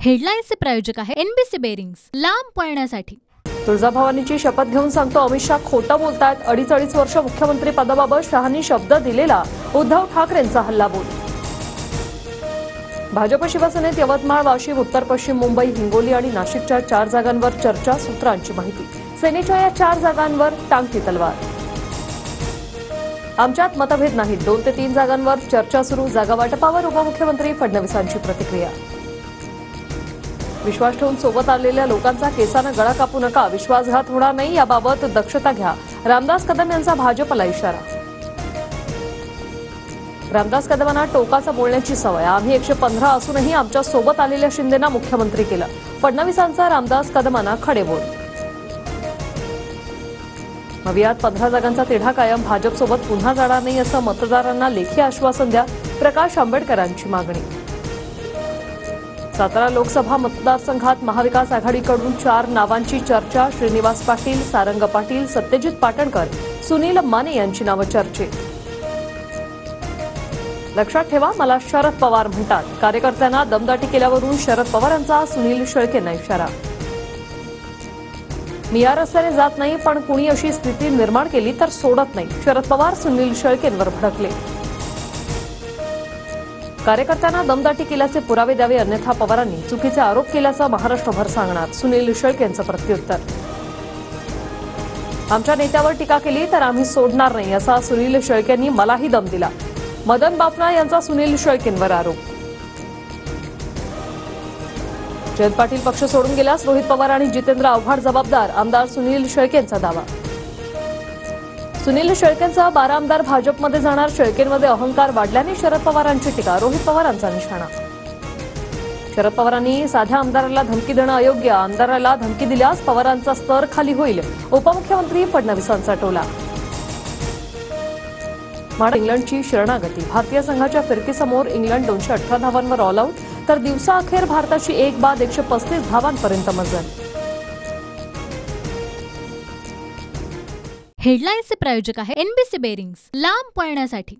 हेडलाईन्सचे प्रायोजक आहे NBC bearings, लांब पळण्यासाठी। तुळजाभवानीची शपथ घेऊन सांगतो अमित शाह खोटं बोलतायत। 2.5 वर्ष मुख्यमंत्री पदाबाबत शहांनी शब्द दिलेला उद्धव ठाकरेंचा हल्लाबोल। भाजप शिवसेनेत यवतमाळ, वाशिम, उत्तर पश्चिम मुंबई, हिंगोली आणि नाशिकच्या 4 जागांवर चर्चा। सूत्रांची माहिती, सेनेच्या या 4 जागांवर टांगती तलवार। आमच्यात मतभेद नाहीत, 2 ते 3 जागांवर चर्चा सुरू। जागा वाटपावर उपमुख्यमंत्री फडणवीसांची प्रतिक्रिया। विश्वास ठेवून सोबत आलेल्या लोकांचा केसानं गळा कापू नका, विश्वासघात होणार नाही याबाबत दक्षता घ्या। रामदास कदम यांचा भाजपला इशारा। रामदास कदमांना टोकाचा बोलण्याची सवय, आम्ही 115 असूनही आमच्या सोबत आलेल्या शिंदेना मुख्यमंत्री केलं। फडणवीसांचा रामदास कदमांना खडेबोल। मवियात 15 जागांचा तिढा कायम, भाजपसोबत पुन्हा जाणार नाही असं मतदारांना लेखी आश्वासन द्या, प्रकाश आंबेडकरांची मागणी। सातारा लोकसभा मतदारसंघात महाविकास आघाडीकडून 4 नावांची चर्चा। श्रीनिवास पाटील, सारंग पाटील, सत्यजित पाटणकर, सुनील माने यांची नावं चर्चेत। लक्षात ठेवा, मला शरद पवार म्हणतात, कार्यकर्त्यांना दमदाटी केल्यावरून शरद पवारांचा सुनील शेळकेंना इशारा। मी या रस्त्याने जात नाही, पण कुणी अशी स्थिती निर्माण केली तर सोडत नाही, शरद पवार सुनील शेळकेंवर भडकले। कार्यकर्त्यांना दमदाटी केल्याचे पुरावे द्यावे, अन्यथा पवारांनी चुकीचे आरोप केल्याचं महाराष्ट्रभर सांगणार, सुनील शेळकेंचं प्रत्युत्तर। आमच्या नेत्यावर टीका केली तर आम्ही सोडणार नाही असा सुनील शेळकेंनी मलाही दम दिला। मदन बाफना यांचा सुनील शेळकेंवर आरोप। जयंत पाटील पक्ष सोडून गेल्यास रोहित पवार आणि जितेंद्र आव्हाड जबाबदार, आमदार सुनील शेळकेंचा दावा। सुनील शेळकेंचा 12 आमदार भाजपमध्ये जाणार, शेळकेंमध्ये अहंकार वाढल्याने शरद पवारांची टीका, रोहित पवारांचा निशाणा। शरद पवारांनी साध्या आमदाराला धमकी देणं अयोग्य, आमदाराला धमकी दिल्यास पवारांचा स्तर खाली होईल, उपमुख्यमंत्री फडणवीसांचा टोला। इंग्लंडची शरणागती, भारतीय संघाच्या फिरकीसमोर इंग्लंड 218 धावांवर ऑल आऊट, तर दिवसाअखेर भारताची एक बाद 135 धावांपर्यंत मजल। हेडलाईन्सचे प्रायोजक आहे एनबीसी बेरिंग्स, लांब पळण्यासाठी।